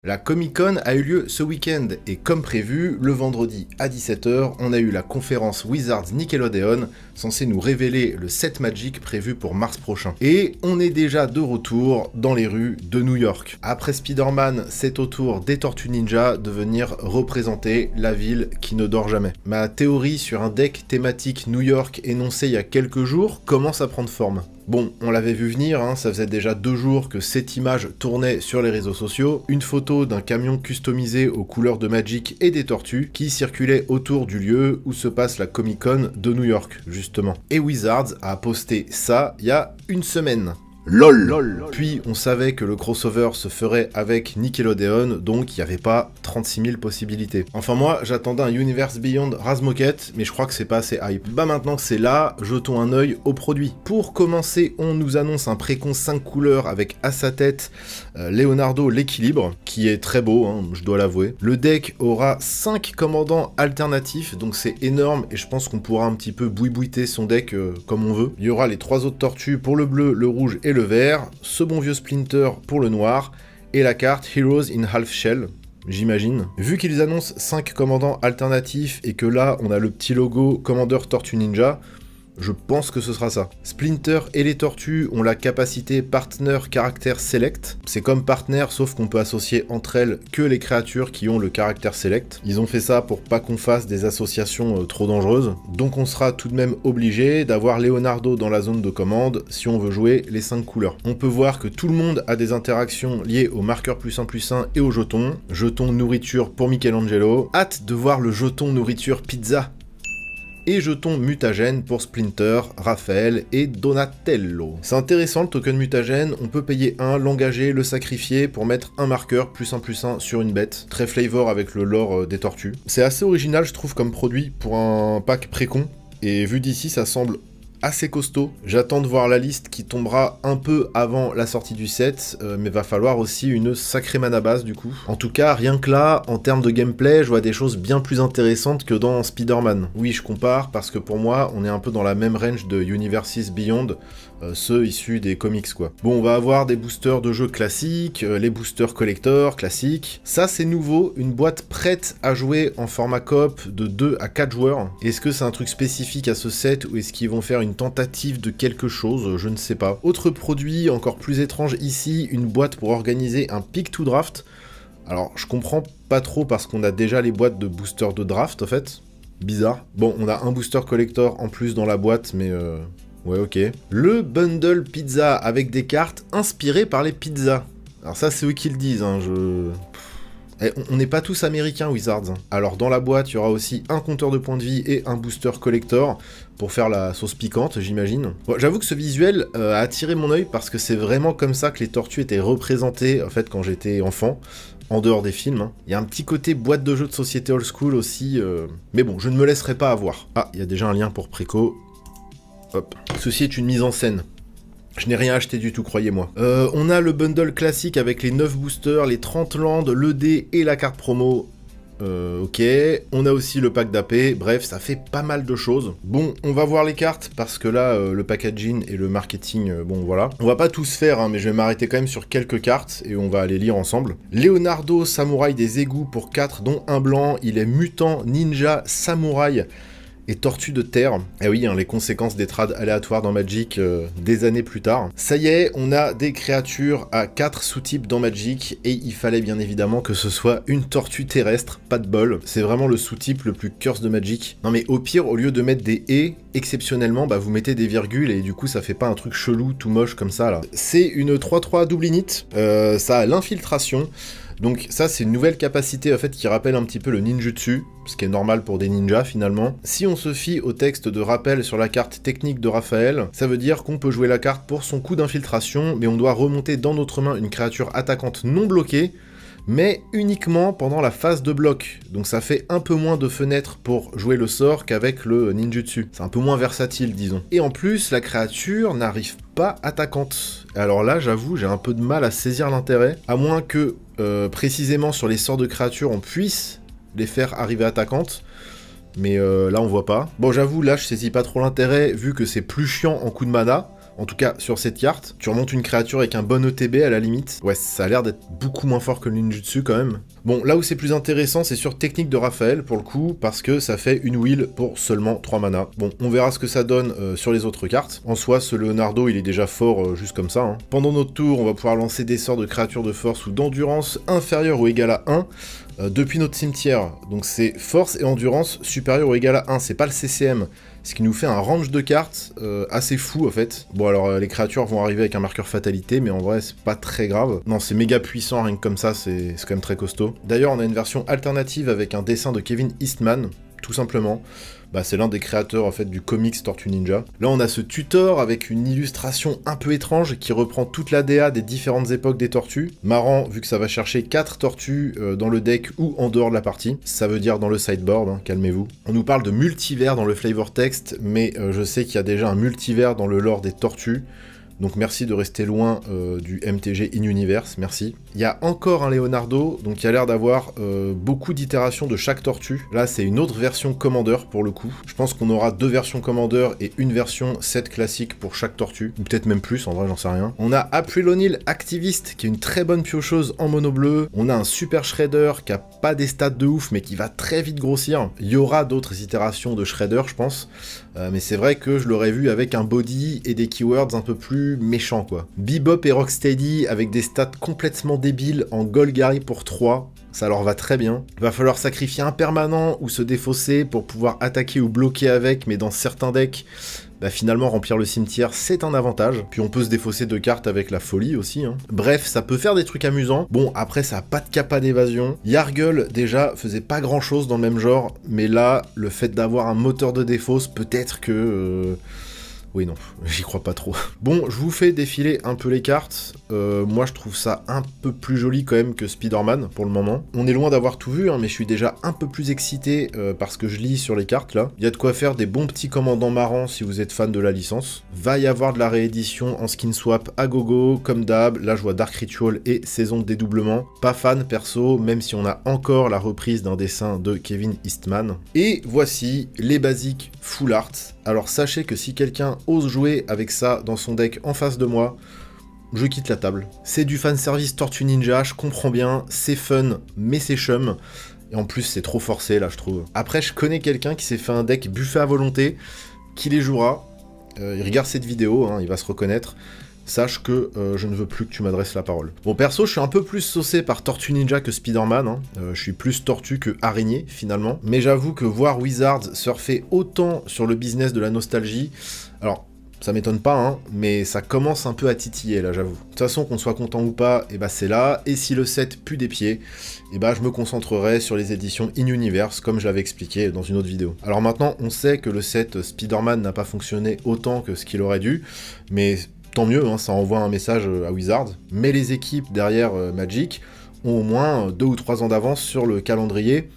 La Comic Con a eu lieu ce week-end et comme prévu, le vendredi à 17 h, on a eu la conférence Wizards Nickelodeon censée nous révéler le set Magic prévu pour mars prochain. Et on est déjà de retour dans les rues de New York. Après Spider-Man, c'est au tour des Tortues Ninja de venir représenter la ville qui ne dort jamais. Ma théorie sur un deck thématique New York énoncée il y a quelques jours commence à prendre forme. Bon, on l'avait vu venir, hein, ça faisait déjà 2 jours que cette image tournait sur les réseaux sociaux, une photo d'un camion customisé aux couleurs de Magic et des tortues qui circulait autour du lieu où se passe la Comic Con de New York, justement. Et Wizards a posté ça il y a une semaine. LOL. Puis on savait que le crossover se ferait avec Nickelodeon, donc il n'y avait pas 36 000 possibilités. Enfin moi, j'attendais un Universe Beyond Razmoket, mais je crois que c'est pas assez hype. Bah maintenant que c'est là, jetons un œil au produit. Pour commencer, on nous annonce un précon 5 couleurs avec à sa tête Leonardo l'équilibre, qui est très beau, hein, je dois l'avouer. Le deck aura 5 commandants alternatifs, donc c'est énorme, et je pense qu'on pourra un petit peu boui-boiter son deck comme on veut. Il y aura les 3 autres tortues pour le bleu, le rouge et le vert, ce bon vieux Splinter pour le noir, et la carte Heroes in Half Shell, j'imagine. Vu qu'ils annoncent 5 commandants alternatifs et que là on a le petit logo Commander Tortue Ninja, je pense que ce sera ça. Splinter et les tortues ont la capacité Partner Caractère Select. C'est comme Partner, sauf qu'on peut associer entre elles que les créatures qui ont le caractère Select. Ils ont fait ça pour pas qu'on fasse des associations trop dangereuses. Donc on sera tout de même obligé d'avoir Leonardo dans la zone de commande si on veut jouer les 5 couleurs. On peut voir que tout le monde a des interactions liées au marqueur +1/+1 et au jeton. Jeton nourriture pour Michelangelo. Hâte de voir le jeton nourriture pizza. Et jeton mutagène pour Splinter, Raphaël et Donatello. C'est intéressant le token mutagène, on peut payer 1, l'engager, le sacrifier pour mettre un marqueur +1/+1 sur une bête. Très flavor avec le lore des tortues. C'est assez original je trouve comme produit pour un pack précon, et vu d'ici ça semble assez costaud. J'attends de voir la liste qui tombera un peu avant la sortie du set, mais va falloir aussi une sacrée mana base du coup. En tout cas, rien que là, en termes de gameplay, je vois des choses bien plus intéressantes que dans Spider-Man. Oui, je compare, parce que pour moi, on est un peu dans la même range de Universes Beyond, ceux issus des comics quoi. Bon, on va avoir des boosters de jeux classiques, les boosters collector classiques. Ça c'est nouveau, une boîte prête à jouer en format coop de 2 à 4 joueurs. Est-ce que c'est un truc spécifique à ce set ou est-ce qu'ils vont faire une tentative de quelque chose? Je ne sais pas. Autre produit encore plus étrange ici, une boîte pour organiser un pick to draft. Alors je comprends pas trop parce qu'on a déjà les boîtes de boosters de draft en fait. Bizarre. Bon, on a un booster collector en plus dans la boîte, mais ouais, ok. Le bundle pizza avec des cartes inspirées par les pizzas. Alors ça, c'est eux qui le disent, hein, on n'est pas tous américains, Wizards. Alors dans la boîte, il y aura aussi un compteur de points de vie et un booster collector pour faire la sauce piquante, j'imagine. Bon, j'avoue que ce visuel a attiré mon œil parce que c'est vraiment comme ça que les tortues étaient représentées, en fait, quand j'étais enfant. En dehors des films, hein. Il y a un petit côté boîte de jeux de société old school aussi, mais bon, je ne me laisserai pas avoir. Ah, il y a déjà un lien pour préco. Hop. Ceci est une mise en scène. Je n'ai rien acheté du tout, croyez-moi. On a le bundle classique avec les 9 boosters, les 30 landes, le dé et la carte promo. Ok. On a aussi le pack d'AP. Bref, ça fait pas mal de choses. Bon, on va voir les cartes parce que là, le packaging et le marketing, bon voilà. On va pas tous faire, hein, mais je vais m'arrêter quand même sur quelques cartes et on va aller lire ensemble. Leonardo, samouraï des égouts pour 4, dont un blanc. Il est mutant, ninja, samouraï et tortue de terre. Eh oui, hein, les conséquences des trades aléatoires dans Magic des années plus tard. Ça y est, on a des créatures à 4 sous-types dans Magic, et il fallait bien évidemment que ce soit une tortue terrestre, pas de bol. C'est vraiment le sous-type le plus curse de Magic. Non mais au pire, au lieu de mettre des « et », exceptionnellement, bah vous mettez des virgules, et du coup ça fait pas un truc chelou, tout moche comme ça, là. C'est une 3/3 double init, ça a l'infiltration. Donc ça c'est une nouvelle capacité en fait qui rappelle un petit peu le ninjutsu, ce qui est normal pour des ninjas finalement. Si on se fie au texte de rappel sur la carte technique de Raphaël, ça veut dire qu'on peut jouer la carte pour son coup d'infiltration, mais on doit remonter dans notre main une créature attaquante non bloquée, mais uniquement pendant la phase de bloc. Donc ça fait un peu moins de fenêtres pour jouer le sort qu'avec le ninjutsu. C'est un peu moins versatile, disons. Et en plus, la créature n'arrive pas attaquante. Alors là, j'avoue, j'ai un peu de mal à saisir l'intérêt, à moins que, précisément sur les sorts de créatures, on puisse les faire arriver attaquantes. Mais là, on voit pas. Bon, j'avoue, là, je saisis pas trop l'intérêt, vu que c'est plus chiant en coup de mana. En tout cas, sur cette carte, tu remontes une créature avec un bon ETB à la limite. Ouais, ça a l'air d'être beaucoup moins fort que le ninjutsu quand même. Bon, là où c'est plus intéressant, c'est sur technique de Raphaël, pour le coup, parce que ça fait une wheel pour seulement 3 mana. Bon, on verra ce que ça donne sur les autres cartes. En soi, ce Leonardo, il est déjà fort juste comme ça. Hein. Pendant notre tour, on va pouvoir lancer des sorts de créatures de force ou d'endurance inférieurs ou égal à 1 depuis notre cimetière. Donc c'est force et endurance supérieur ou égal à 1, c'est pas le CCM. Ce qui nous fait un range de cartes assez fou en fait. Bon alors les créatures vont arriver avec un marqueur fatalité, mais en vrai c'est pas très grave. Non, c'est méga puissant, rien que comme ça, c'est quand même très costaud. D'ailleurs on a une version alternative avec un dessin de Kevin Eastman, tout simplement. Bah, c'est l'un des créateurs en fait du comics Tortue Ninja. Là on a ce tutor avec une illustration un peu étrange qui reprend toute la DA des différentes époques des tortues. Marrant vu que ça va chercher 4 tortues dans le deck ou en dehors de la partie. Ça veut dire dans le sideboard, hein, calmez-vous. On nous parle de multivers dans le flavor text, mais je sais qu'il y a déjà un multivers dans le lore des tortues. Donc merci de rester loin du MTG in-universe, merci. Il y a encore un Leonardo, donc il y a l'air d'avoir beaucoup d'itérations de chaque tortue. Là c'est une autre version Commander pour le coup. Je pense qu'on aura 2 versions Commander et une version 7 classique pour chaque tortue. Ou peut-être même plus, en vrai j'en sais rien. On a April O'Neil Activiste, qui est une très bonne piocheuse en mono bleu. On a un Super Shredder qui a pas des stats de ouf, mais qui va très vite grossir. Il y aura d'autres itérations de Shredder, je pense. Mais c'est vrai que je l'aurais vu avec un body et des keywords un peu plus méchants, quoi. Bebop et Rocksteady avec des stats complètement débiles en Golgari pour 3. Ça leur va très bien. Il va falloir sacrifier un permanent ou se défausser pour pouvoir attaquer ou bloquer avec, mais dans certains decks, bah finalement remplir le cimetière c'est un avantage. Puis on peut se défausser de cartes avec la folie aussi. Hein. Bref, ça peut faire des trucs amusants. Bon, après ça a pas de capa d'évasion. Yargle déjà faisait pas grand chose dans le même genre, mais là, le fait d'avoir un moteur de défausse, peut-être que... Oui, non, j'y crois pas trop. Bon, je vous fais défiler un peu les cartes. Moi, je trouve ça un peu plus joli quand même que Spider-Man, pour le moment. On est loin d'avoir tout vu, hein, mais je suis déjà un peu plus excité parce que je lis sur les cartes, là. Il y a de quoi faire des bons petits commandants marrants si vous êtes fan de la licence. Va y avoir de la réédition en skin swap à gogo, comme d'hab. Là, je vois Dark Ritual et Saison de dédoublement. Pas fan, perso, même si on a encore la reprise d'un dessin de Kevin Eastman. Et voici les basiques full art. Alors sachez que si quelqu'un ose jouer avec ça dans son deck en face de moi, je quitte la table. C'est du fanservice Tortue Ninja, je comprends bien, c'est fun, mais c'est chum. Et en plus, c'est trop forcé, là, je trouve. Après, je connais quelqu'un qui s'est fait un deck buffet à volonté, qui les jouera. Il regarde cette vidéo, hein, il va se reconnaître. Sache que je ne veux plus que tu m'adresses la parole. Bon, perso, je suis un peu plus saucé par Tortue Ninja que Spider-Man. Hein. Je suis plus tortue que araignée, finalement. Mais j'avoue que voir Wizards surfer autant sur le business de la nostalgie... Alors, ça m'étonne pas, hein, mais ça commence un peu à titiller, là, j'avoue. De toute façon, qu'on soit content ou pas, et bah c'est là. Et si le set pue des pieds, et bah je me concentrerai sur les éditions in-universe, comme je l'avais expliqué dans une autre vidéo. Alors maintenant, on sait que le set Spider-Man n'a pas fonctionné autant que ce qu'il aurait dû, mais... Tant mieux, hein, ça envoie un message à Wizards, mais les équipes derrière Magic ont au moins 2 ou 3 ans d'avance sur le calendrier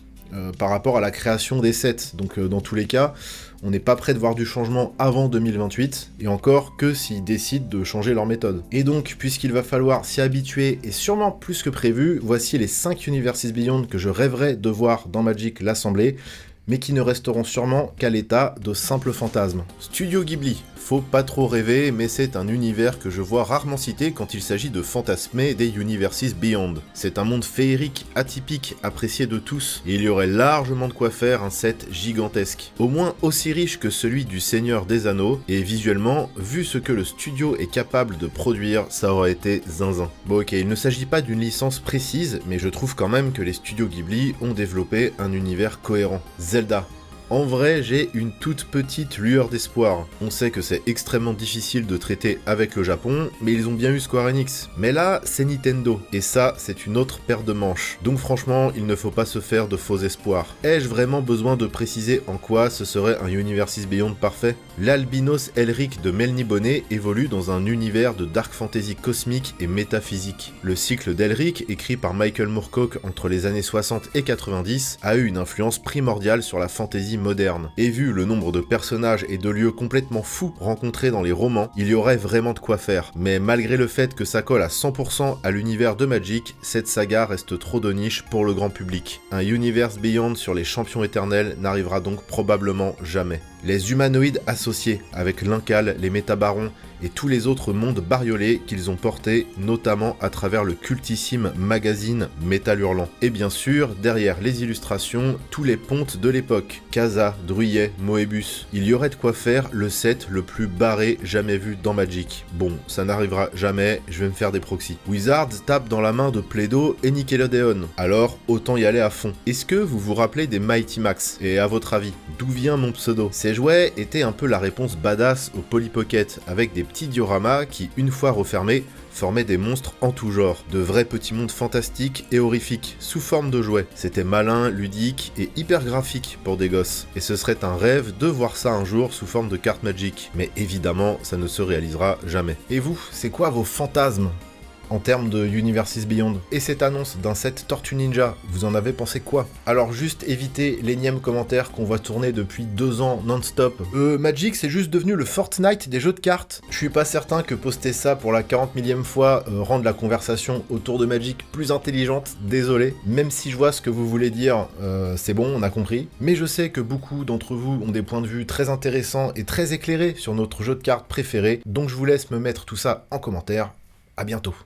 par rapport à la création des sets. Donc dans tous les cas, on n'est pas prêt de voir du changement avant 2028, et encore que s'ils décident de changer leur méthode. Et donc, puisqu'il va falloir s'y habituer, et sûrement plus que prévu, voici les 5 Universes Beyond que je rêverais de voir dans Magic l'Assemblée, mais qui ne resteront sûrement qu'à l'état de simples fantasmes. Studio Ghibli. Faut pas trop rêver, mais c'est un univers que je vois rarement cité quand il s'agit de fantasmer des Universes Beyond. C'est un monde féerique, atypique, apprécié de tous, et il y aurait largement de quoi faire un set gigantesque. Au moins aussi riche que celui du Seigneur des Anneaux, et visuellement, vu ce que le studio est capable de produire, ça aurait été zinzin. Bon ok, il ne s'agit pas d'une licence précise, mais je trouve quand même que les studios Ghibli ont développé un univers cohérent. Zelda. En vrai, j'ai une toute petite lueur d'espoir. On sait que c'est extrêmement difficile de traiter avec le Japon, mais ils ont bien eu Square Enix. Mais là, c'est Nintendo, et ça, c'est une autre paire de manches. Donc franchement, il ne faut pas se faire de faux espoirs. Ai-je vraiment besoin de préciser en quoi ce serait un Universes Beyond parfait? L'Albinos Elric de Melny Bonnet évolue dans un univers de dark fantasy cosmique et métaphysique. Le cycle d'Elric, écrit par Michael Moorcock entre les années 60 et 90, a eu une influence primordiale sur la fantasy moderne. Et vu le nombre de personnages et de lieux complètement fous rencontrés dans les romans, il y aurait vraiment de quoi faire. Mais malgré le fait que ça colle à 100% à l'univers de Magic, cette saga reste trop de niche pour le grand public. Un Universe Beyond sur les champions éternels n'arrivera donc probablement jamais. les humanoïdes associés, avec l'Incal, les Métabarons et tous les autres mondes bariolés qu'ils ont portés, notamment à travers le cultissime magazine Métal Hurlant. Et bien sûr, derrière les illustrations, tous les pontes de l'époque, Kazaa, Druyet, Moebius. Il y aurait de quoi faire le set le plus barré jamais vu dans Magic. Bon, ça n'arrivera jamais, je vais me faire des proxys. Wizards tape dans la main de Play-Doh et Nickelodeon, alors autant y aller à fond. Est-ce que vous vous rappelez des Mighty Max? Et à votre avis, d'où vient mon pseudo? Ces jouets étaient un peu la réponse badass au Polly Pocket, avec des petits dioramas qui, une fois refermés, formaient des monstres en tout genre, de vrais petits mondes fantastiques et horrifiques, sous forme de jouets. C'était malin, ludique et hyper graphique pour des gosses. Et ce serait un rêve de voir ça un jour sous forme de carte Magic. Mais évidemment, ça ne se réalisera jamais. Et vous, c'est quoi vos fantasmes en termes de Universes Beyond? Et cette annonce d'un set Tortue Ninja, vous en avez pensé quoi? Alors juste évitez l'énième commentaire qu'on voit tourner depuis 2 ans non-stop. Magic c'est juste devenu le Fortnite des jeux de cartes. Je suis pas certain que poster ça pour la 40 millième fois rende la conversation autour de Magic plus intelligente, désolé. Même si je vois ce que vous voulez dire, c'est bon, on a compris. Mais je sais que beaucoup d'entre vous ont des points de vue très intéressants et très éclairés sur notre jeu de cartes préféré, donc je vous laisse me mettre tout ça en commentaire. À bientôt.